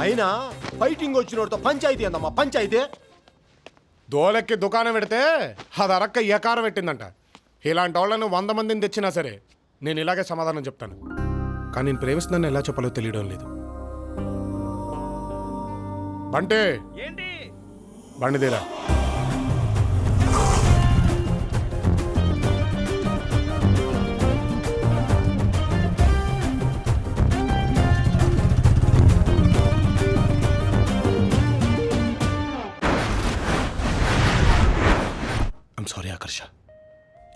అయినా ఫైటింగ్ వచ్చినోడితో పంచాయతీ అందమ్మా పంచాయతీ. దోలెక్కి దుకాణం పెడితే అది అరక్క ఎకారం పెట్టిందంట. ఇలాంటి వాళ్ళను 100 మందిని తెచ్చినా సరే నేను ఇలాగే సమాధానం చెప్తాను. కానీ నేను ప్రేమిస్తున్నాను ఎలా చెప్పాలో తెలియడం లేదు. బంటే బండిదేరా. సారీ ఆకర్ష,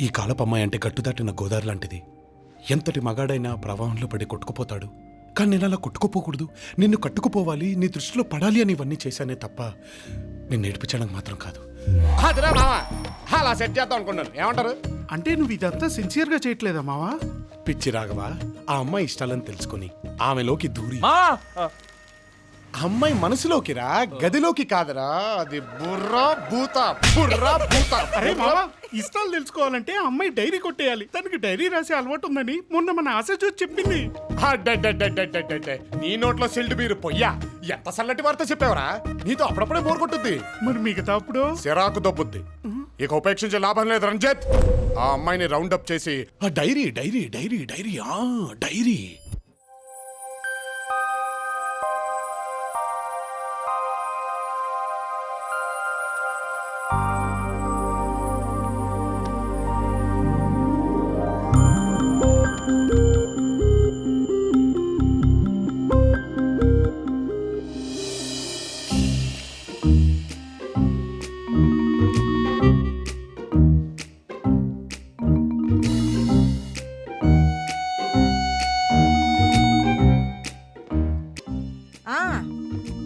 ఈ కాలపు అమ్మాయి అంటే గట్టుదాటిన గోదావరి లాంటిది. ఎంతటి మగాడైనా ప్రవాహంలో పడి కొట్టుకుపోతాడు. కానీ నేను అలా కొట్టుకుపోకూడదు, నిన్ను కట్టుకుపోవాలి, నీ దృష్టిలో పడాలి అని ఇవన్నీ చేశానే తప్ప నేను నేర్పించడానికి మాత్రం కాదు. అలా సెట్ చేద్దాం అనుకున్నాను. ఏమంటారు? అంటే నువ్వు ఇదంతా సిన్సియర్గా చేయట్లేదా మావా? పిచ్చి రాఘవా, ఆ అమ్మాయి ఇష్టాలని తెలుసుకొని ఆమెలోకి దూరి అమ్మాయి మనసులోకి రా, గదిలోకి కాదరా. అది బుర్రా భూత. అరే మావా, ఇష్టాలు తెలుసుకోవాలంటే ఆ అమ్మాయి డైరీ కొట్టేయాలి. తనకి డైరీ రాసే అలవాటు ఉందని మొన్న మన ఆశ చూసి చెప్పింది. నీ నోట్లో సిల్డ్ మీరు పొయ్యా. ఎంత సల్లటి వార్త చెప్పావరా? నీతో అప్పుడప్పుడే బోర్ కొట్టుద్ది, మరి మిగతా అప్పుడు సిరాకు దొబ్బుద్ది. ఇక ఉపేక్షించే లాభం లేదు రంజిత్. ఆ అమ్మాయిని రౌండ్ అప్ చేసి ఆ diary diary diary diary diary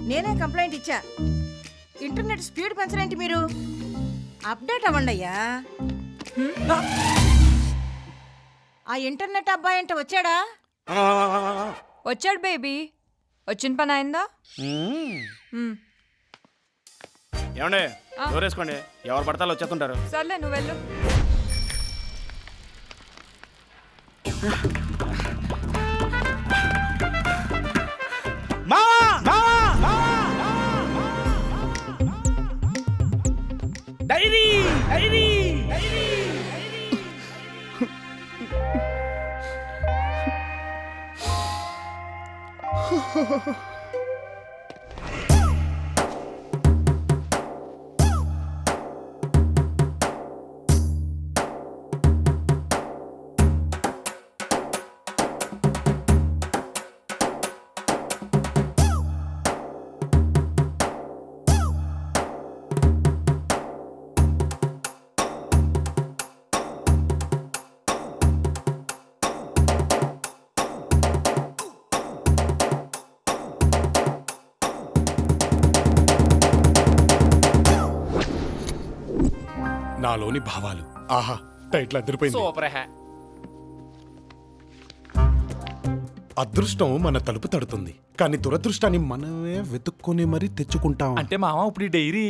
నేనే కంప్లైంట్ ఇచ్చా. ఇంటర్నెట్ స్పీడ్ పెంచలేంటి మీరు? అప్డేట్ అవ్వండి అయ్యా. ఆ ఇంటర్నెట్ అబ్బాయి అంటే వచ్చాడా? వచ్చాడు బేబీ. వచ్చిన పని అయిందా? ఏమండే దూరేసుకోండి, ఎవరు పడతాలో వచ్చేస్తుంటారు. సర్లే నువ్వు వెళ్ళు. డైరీ డైరీ నాలోని భావాలు. ఆహా, టైటిల్ అదిరిపోయింది. సూపర్ హే. అదృష్టం మన తలుపు తడుతుంది, కానీ దురదృష్టాన్ని మనమే వెతుక్కొని మరీ తెచ్చుకుంటాం. అంటే మామ ఇప్పుడు ఈ డైరీ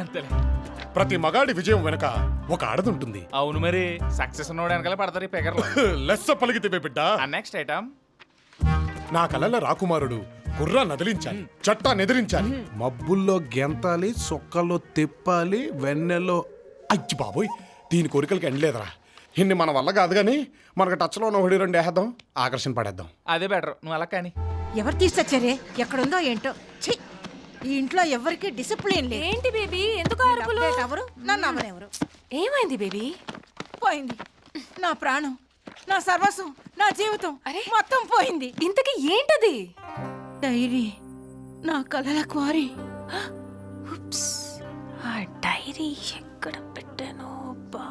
అంతేలే. ప్రతి మగాడి విజయం వెనక ఒక ఆడదుంటుంది. అవును, మరి సక్సెస్ ఉన్నోడు వెనకాల పడతారు ఈ పెగర్లు. లెస్స పలికితే బిడ్డ. Next item. నా కలల రాకుమారుడు గుర్రా నదిలించాలి, చట్టా నెదిరించాలి, మబ్బుల్లో గెంతాలి, సొక్కల్లో తిప్పాలి, వెన్నెల్లో. అయ్యి బాబోయ్, దీని కోరికలకి ఎండలేదురా. ఇన్ని మన వల్ల కాదు కానీ మనకు టచ్లో ఉన్న 1-2 వేసేద్దాం, ఆకర్షణ పడేద్దాం. అదే బెటర్. నువ్వు అలా కానీ. ఎవరు తీసుకొచ్చారే? ఎక్కడుందో ఏంటో. ఛీ, ఈ ఇంట్లో ఎవరికి డిసిప్లిన్ లేదు. ఏంటి బేబీ, ఎందుకు అరుపులు? అప్డేట్ ఎవరు? నన్ను అమ్మరెవరు? ఏమైంది బేబీ? పోయింది నా ప్రాణం, నా సర్వస్వం, నా జీవితం. అరే, మొత్తం పోయింది. ఇంతకీ ఏంటది? డైరీ, నా కలల క్వారీ. ఉప్స్, ఆ డైరీ ఎక్కడ పెట్టాను? బా,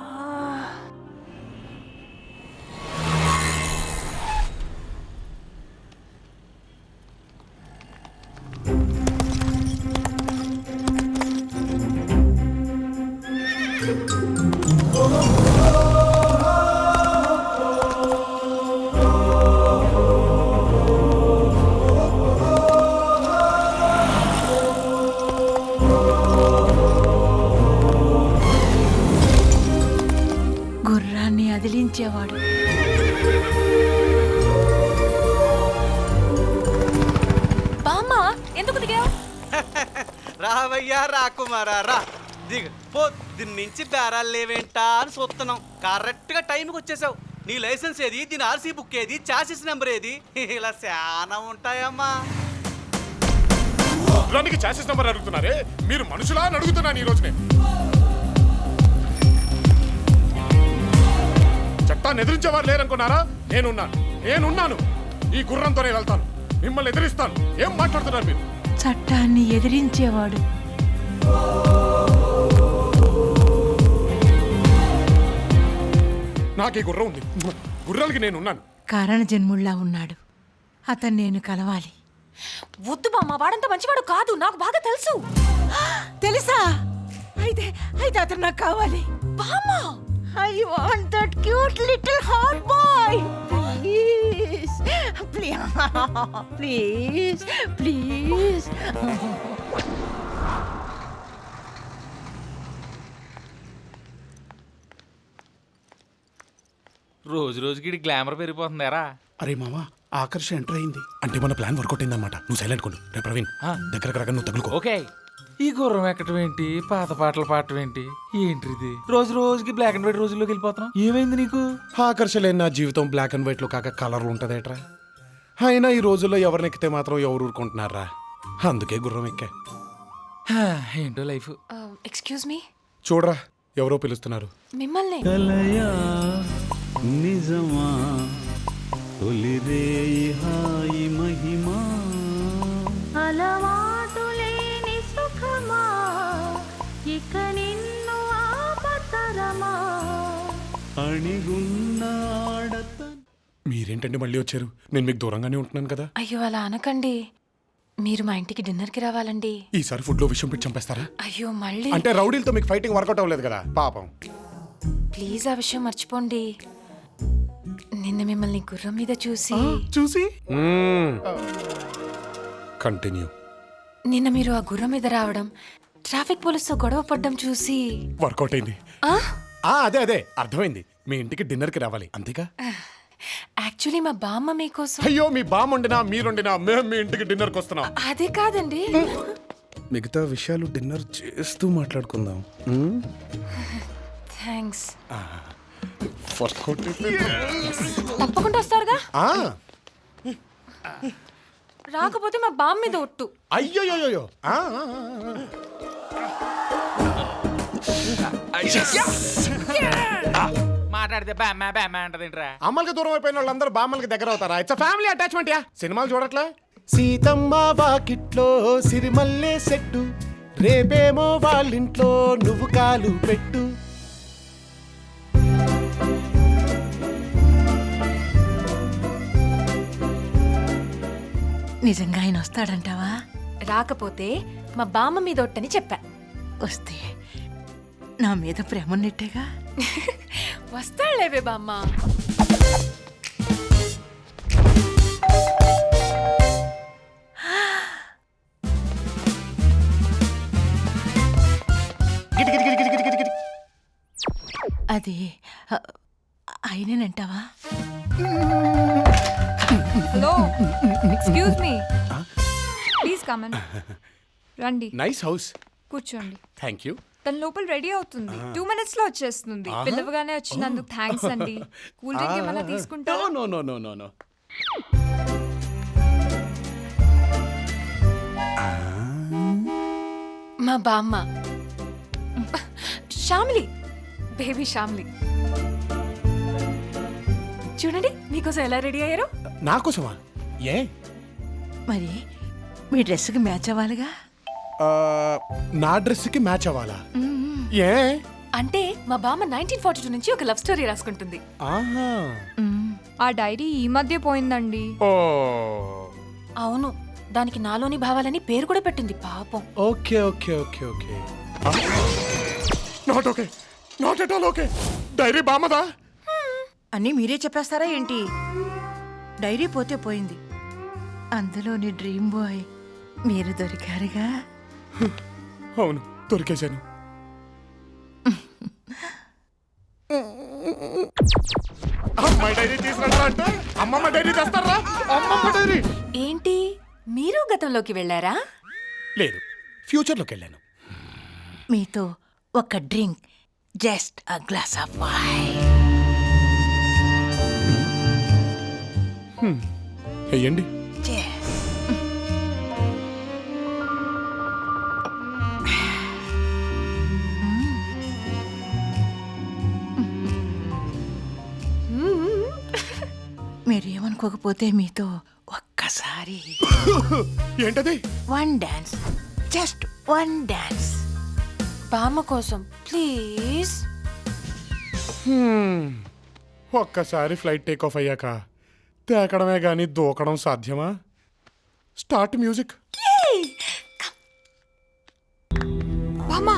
బామ్మ ఎందుకు దిగావు? రావయ్యా రాకుమారా రా దిగు. పొద్దున్నుంచి బేరాలు లేవేంటా అని చూస్తున్నాం. కరెక్ట్ గా టైంకి వచ్చేసావు. నీ లైసెన్స్ ఏది, దీని ఆర్సీ బుక్ ఏది, చాసిస్ నెంబర్ ఏది, ఇలా చాలా ఉంటాయమ్మా. దానికి చాసిస్ నెంబర్ అడుగుతున్నారే, మీరు మనుషులా అని అడుగుతున్నాను ఈ రోజునే. చట్టాన్ని ఎదిరించేవారు లేరనుకున్నారా? నేనున్నాను. ఈ గుర్రంతోనే వెళ్తాను, మిమ్మల్ని ఎదిరిస్తాను. ఏం మాట్లాడుతున్నారు మీరు? చట్టాన్ని ఎదిరించేవాడు నాకు ఈ గుర్రం ఉంది, గుర్రాలకి నేనున్నాను. కారణ జన్ముళ్ళా ఉన్నాడు. అతను నేను కలవాలి. వద్దు బామ్మ, వాడంత మంచివాడు కాదు, నాకు బాగా తెలుసు. తెలుసా? అయితే అతను నాకు కావాలి. బామ్మ I want that cute little hot boy. Please. రోజు రోజుకి గ్లామర్ పెరిగిపోతుందారా? అరే మామ, ఆకర్ష ఎంటర్ అయింది అంటే మన ప్లాన్ వర్కౌట్ అయిందన్నమాట. నువ్వు సైలెంట్ కొండు. రే ప్రవీణ్, దగ్గరకు రాగా నువ్వు తగులుకో. ఓకే. ఈ గుర్రం ఎక్కడం ఏంటి, పాత పాటలు పాడటం ఏంటి, ఏంటిది? రోజు రోజుకి బ్లాక్ అండ్ వైట్ రోజుల్లోకి వెళ్ళిపోతున్నాం. ఏమైంది నీకు? ఆకర్ష లేని నా జీవితం బ్లాక్ అండ్ వైట్ లో కాక కలర్లు ఉంటదేట్రా. అయినా ఈ రోజుల్లో ఎవరిని ఎక్కితే మాత్రం ఎవరు ఊరుకుంటున్నారా? అందుకే గుర్రం ఎక్కా. ఏంటో లైఫ్. ఎక్స్క్యూజ్ మీ, చూడరా ఎవరో పిలుస్తున్నారు. మిమ్మల్ని. కలయా నిజమా తొలిరే హాయి మహిమా అలవాటులేని సుఖమా ఇక నిన్ను ఆపతరమా అణిగున్న ఆడత. మీరేంటండి మళ్ళీ వచ్చారు? నేను మీకు దూరంగానే ఉంటున్నాను కదా. అయ్యో అలా అనకండి, మీరు మా ఇంటికి డిన్నర్కి రావాలండి. ఈసారి ఫుడ్ లో విషయం పెట్టి చంపేస్తారా? అయ్యో మళ్ళీ అంటే రౌడీలతో మీకు ఫైటింగ్ వర్కౌట్ అవ్వలేదు కదా పాపం. ప్లీజ్ ఆ విషయం మర్చిపోండి. నిన్న మిమ్మల్ని గుర్రం మీద చూసి కంటిన్యూ. నిన్న మీరు ఆ గుర్రం మీద రావడం, ట్రాఫిక్ పోలీసుతో గొడవ పడ్డం చూసి వర్కౌట్ అయింది. అదే అర్థమైంది. మీ ఇంటికి డిన్నర్ కి రావాలి అంతేగా? యాక్చువల్లీ మా బామ్మ మీకోసం. అయ్యో, మీ బామ్మండినా మీరుండినా మేము మీ ఇంటికి డిన్నర్ కి వస్తున్నాం. అదే కాదండి, మిగతా విషయాలు డిన్నర్ చేస్తూ మాట్లాడుకుందాం. థ్యాంక్స్. తప్పకుండా వస్తారుగా? రాకపోతే మా బామ్మ మీద ఒట్టు. అయ్యో మాట్లాడితే బ్యామ్మా అంటదేంట్రా? అమ్మలకి దూరం అయిపోయిన వాళ్ళందరూ బామ్మలకి దగ్గర అవుతారా? It's family attachment yeah. సినిమాలు చూడట్లే? సీతమ్మ వాకిట్లో సిరిమల్లే సెట్టు, రేపేమో వాళ్ళింట్లో నువ్వు కాలు పెట్టు. నిజంగా ఆయన వస్తాడంటావా? రాకపోతే మా బామ్మ మీద ఒట్టని చెప్పా. వస్తే నా మీద ప్రేమ ఉన్నట్టేగా. వస్తాడులేవే బామ్మ. అది ఆయనేనంటావా? Hello, excuse me, please come in. రండి, నైస్ హౌస్. కూర్చోండి. Thank you. తన లోపల రెడీ అవుతుంది. 2 minutes లో వచ్చేస్తుంది. పిల్లవగానే వచ్చినందుకు థ్యాంక్స్ అండి. కూల్ డ్రింక్ ఏమైనా తీసుకుంటారా? నో. మా బామ్మ శ్యామ్లి, బేబీ శ్యామ్లి. చూడండి మీకోసం ఎలా రెడీ అయ్యారు. నాకోసమా? ఏ? మరి మీ డ్రెస్కి మ్యాచ్ అవ్వాలిగా. నా డ్రెస్ కి మ్యాచ్ అవ్వాలా? ఏ? అంటే మా బామ్మ 1942 నుంచి ఒక లవ్ స్టోరీ రాసుకుంటుంది. ఆహా. ఆ డైరీ ఈ మధ్య పోయిందండి. ఓ. అవును, దానికి నాలోని భావాలని పేరు కూడా పెట్టింది పాపం. Okay. Not at all okay. Diary బామ్మదా? అన్నీ మీరే చెప్పేస్తారా ఏంటి? డైరీ పోతే పోయింది, అందులోని డ్రీమ్ బాయ్ మీరు దొరికారుగా. అవును, దొరికేశాను. అమ్మాయి డైరీ తీసుకురా అంటే అమ్మమ్మ డైరీ తెస్తారా? అమ్మమ్మ డైరీ ఏంటి మీరు గతంలోకి వెళ్ళారా? లేదు, ఫ్యూచర్లోకి వెళ్ళాను. మీతో ఒక drink, just a glass of wine. వెయ్యండి. మీరేమనుకోకపోతే మీతో ఒక్కసారి ఏంటది? One dance, just one dance. బామ్మ కోసం ప్లీజ్. ఒక్కసారి ఫ్లైట్ టేక్ ఆఫ్ అయ్యాక తేకడమే కానీ దూకడం సాధ్యమా? Start music. బామ్మ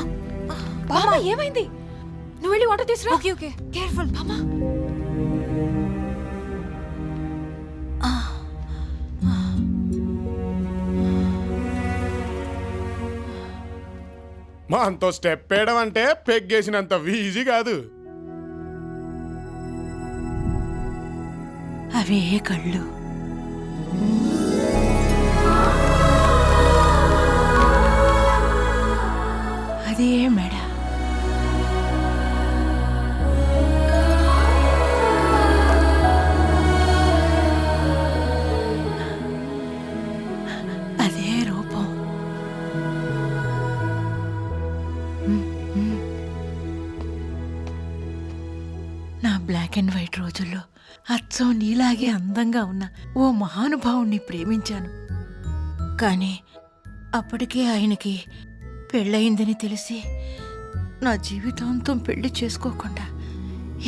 బామ్మ ఏమైంది? నువ్వు వెళ్ళి వాటర్ తీసురా. ఓకే ఓకే కేర్ఫుల్ బామ్మ. మా అంతో స్టెప్ వేయడం అంటే పెగ్గేసినంత ఈజీ కాదు. అవే కళ్ళు, అదే మెడ, అదే రూపం. నా బ్లాక్ అండ్ వైట్ రోజుల్లో అచ్చం నీలాగే అందంగా ఉన్న ఓ మహానుభావుణ్ణి ప్రేమించాను. కానీ అప్పటికే ఆయనకి పెళ్ళయిందని తెలిసి నా జీవితాంతం పెళ్లి చేసుకోకుండా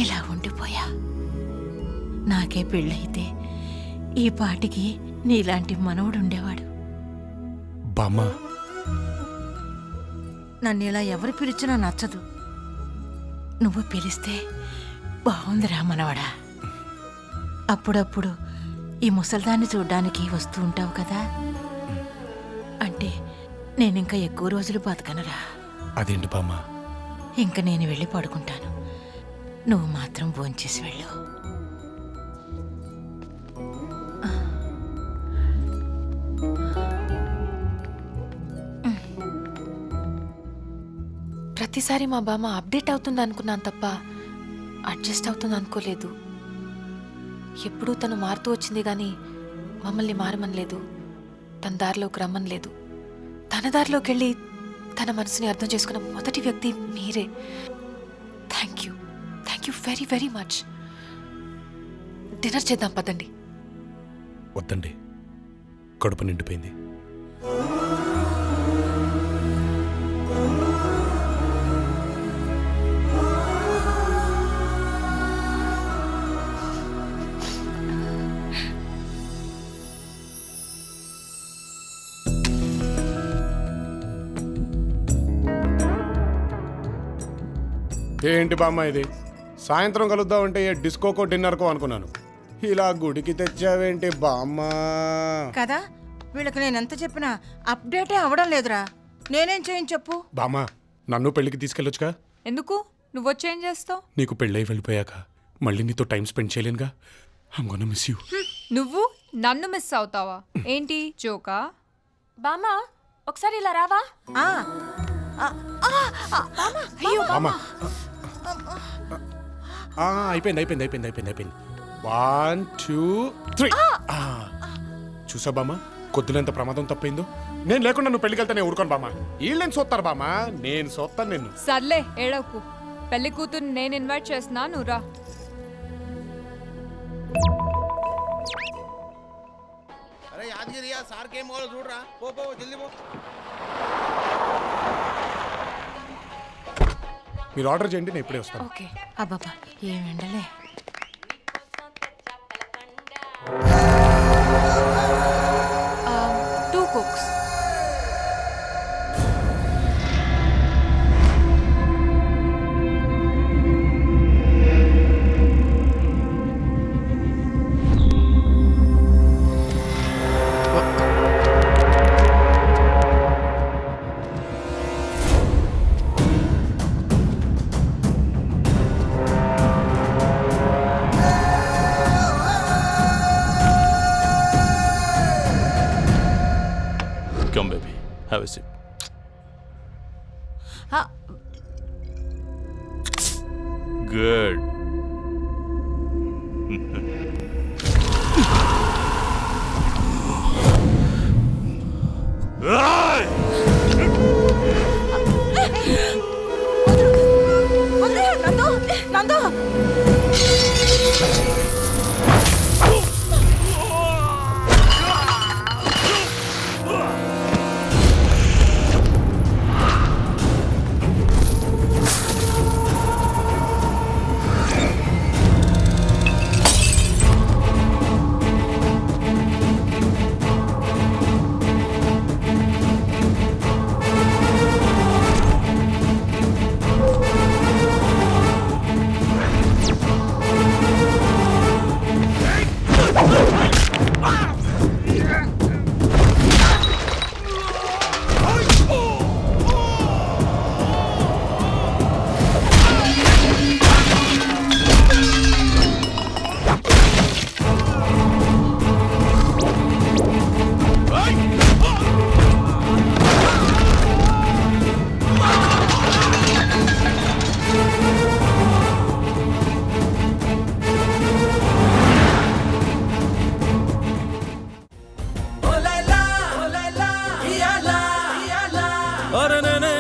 ఇలా ఉండిపోయా. నాకే పెళ్ళయితే ఈ పాటికి నీలాంటి మనవడు ఉండేవాడు. బామ్మ, నన్ను ఇలా ఎవరు పిలిచినా నచ్చదు. నువ్వు పిలిస్తే బాగుందిరా మనవడా. అప్పుడప్పుడు ఈ ముసల్దాన్ని చూడ్డానికి వస్తూ ఉంటావు కదా, అంటే నేనింకా ఎక్కువ రోజులు బతకనురా. అదేంటి బామ్మ? ఇంక నేను వెళ్ళి పడుకుంటాను, నువ్వు మాత్రం భోంచేసి వెళ్ళు. ప్రతిసారి మా బామ్మ అప్డేట్ అవుతుంది అనుకున్నాను తప్ప అడ్జస్ట్ అవుతుంది అనుకోలేదు. ఎప్పుడూ తను మారుతూ వచ్చింది కానీ మమ్మల్ని మారమనలేదు, తన దారిలోకి రమ్మనలేదు. తన దారిలోకి వెళ్ళి తన మనసుని అర్థం చేసుకున్న మొదటి వ్యక్తి మీరే. Thank you very very much. Dinner చేద్దాం పదండి. వద్దండి, కడుపు నిండిపోయింది. ఏంటి బామ్మ ఇది? సాయంత్రం కలుద్దామంటే ఏ డిస్కోకో డిన్నర్కో అనుకున్నాను. ఇలా గుడికి తెచ్చావేంటి బామ్మ? కదా, వీళ్ళకి నేను ఎంత చెప్పినా అప్డేటే అవడం లేదురా. నేనేం చేయను చెప్పు. బామ్మ, నన్ను పెళ్లికి తీసుకెళ్ళొచ్చుగా. ఎందుకు? నువ్వు వచ్చేం చేస్తావు? నీకు పెళ్ళై వెళ్ళిపోయాక మళ్ళీ నీతో టైం స్పెండ్ చేయలేనుగా. I'm gonna miss you. నువ్వు నన్ను మిస్ అవుతావా ఏంటి? జోకా? బామ్మ ఒకసారి ఇలా రావా? బామ్మ, అయిపోయింది. 1 2 3. చూసా బామ్మ, కొద్దులంత ప్రమాదం తప్పైందో. నేను లేకుండా నువ్వు పెళ్ళికి వెళ్తే నేను ఊరుకోను బామ్మ. వీళ్ళని చూస్తారు బామ్మ, నేను చూస్తాను నిన్ను. సర్లే ఏడవకు. పెళ్లి కూతురు నేను ఇన్వైట్ చేస్తున్నా, నువ్వు రా. అరే యాదగిరి సార్ కేం కావాలో చూడరా. పో జల్దీ పో. మీరు ఆర్డర్ చేయండి, నేను ఇప్పుడే వస్తాను. ఓకే. అబ్బాబా ఏం ఎండలే. 2 cokes. Come baby have a sip. Good. నందు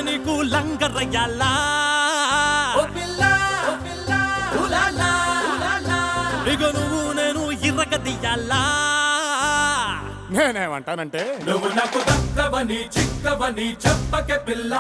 నీకు లంగరయ్యాలా ఇక నువ్వు నేను ఇరగదీయాలా. నేనేమంటానంటే నువ్వు నాకు దక్కవని చిక్కవని చెప్పకే పిల్ల